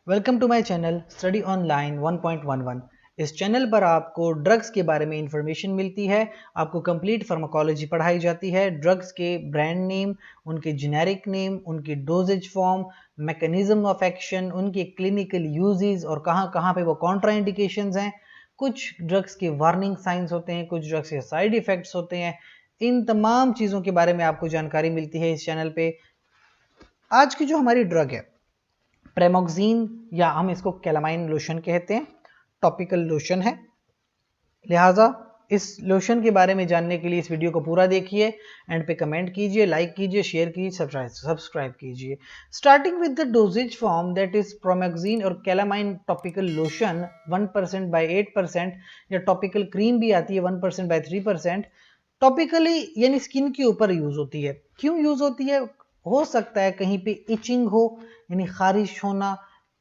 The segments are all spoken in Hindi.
Welcome to my channel study online 1.11। इस चैनल पर आपको ड्रग्स के बारे में इंफॉर्मेशन मिलती है। आपको कंप्लीट फार्माकोलॉजी पढ़ाई जाती है। ड्रग्स के ब्रांड नेम, उनके जेनेरिक नेम, उनकी doses form, mechanism of action, उनके क्लिनिकल यूजेस और कहाँ कहाँ पे वो कॉन्ट्राइंडिकेशंस हैं। कुछ ड्रग्स के वार्निंग साइंस होते हैं, कुछ ड्रग्स के साइड इफ़ेक्ट्स होते हैं। इन तमाम चीज़ों के बारे में आपको जानकारी मिलती है इस चैनल पे। आज की जो हमारी ड्रग है प्रेमोक्सिन, या हम इसको कैलामाइन लोशन कहते हैं, टॉपिकल लोशन है। लिहाजा इस लोशन के बारे में जानने के लिए इस वीडियो को पूरा देखिए, एंड पे कमेंट कीजिए, लाइक कीजिए, शेयर कीजिए, सब्सक्राइब कीजिए। Starting with the dosage form, that is pramoxine और कैलामाइन टॉपिकल लोशन 1% बाय 8%, या टॉपिकल क्रीम भी आती है 1% बाय 3%। टॉपिकली यानी स्किन के ऊपर यूज होती है। क्यों यूज होती है? हो सकता है कहीं पे इचिंग हो, यानी खारिश होना,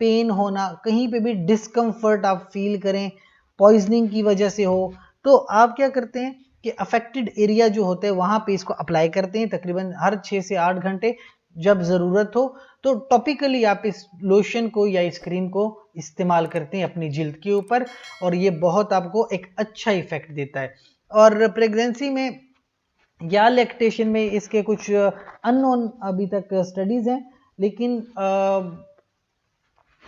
पेन होना, कहीं पे भी डिस्कम्फर्ट आप फील करें, पॉइजनिंग की वजह से हो, तो आप क्या करते हैं कि अफेक्टेड एरिया जो होते हैं वहां पे इसको अप्लाई करते हैं तकरीबन हर 6 से 8 घंटे जब ज़रूरत हो। तो टॉपिकली आप इस लोशन को या इस क्रीम को इस्तेमाल करते हैं अपनी जिल्द के ऊपर, और ये बहुत आपको एक अच्छा इफेक्ट देता है। और प्रेगनेंसी में या लैक्टेशन में इसके कुछ अननोन अभी तक स्टडीज़ हैं, लेकिन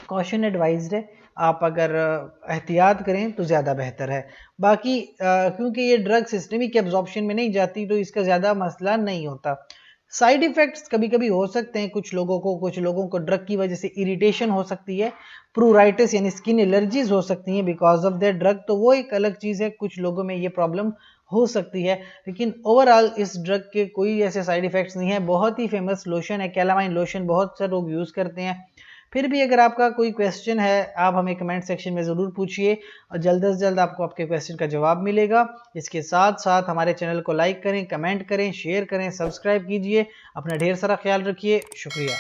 कॉशन एडवाइज्ड है। आप अगर एहतियात करें तो ज़्यादा बेहतर है। बाकी क्योंकि ये ड्रग सिस्टमिक एब्जॉर्प्शन में नहीं जाती तो इसका ज़्यादा मसला नहीं होता। साइड इफ़ेक्ट्स कभी कभी हो सकते हैं कुछ लोगों को ड्रग की वजह से इरिटेशन हो सकती है, प्रूराइटिस यानी स्किन एलर्जीज हो सकती हैं बिकॉज ऑफ दैट ड्रग, तो वो एक अलग चीज़ है, कुछ लोगों में ये प्रॉब्लम हो सकती है। लेकिन ओवरऑल इस ड्रग के कोई ऐसे साइड इफ़ेक्ट्स नहीं है। बहुत ही फेमस लोशन है कैलामाइन लोशन, बहुत से लोग यूज़ करते हैं। फिर भी अगर आपका कोई क्वेश्चन है आप हमें कमेंट सेक्शन में ज़रूर पूछिए, और जल्द से जल्द आपको आपके क्वेश्चन का जवाब मिलेगा। इसके साथ साथ हमारे चैनल को लाइक करें, कमेंट करें, शेयर करें, सब्सक्राइब कीजिए। अपना ढेर सारा ख्याल रखिए। शुक्रिया।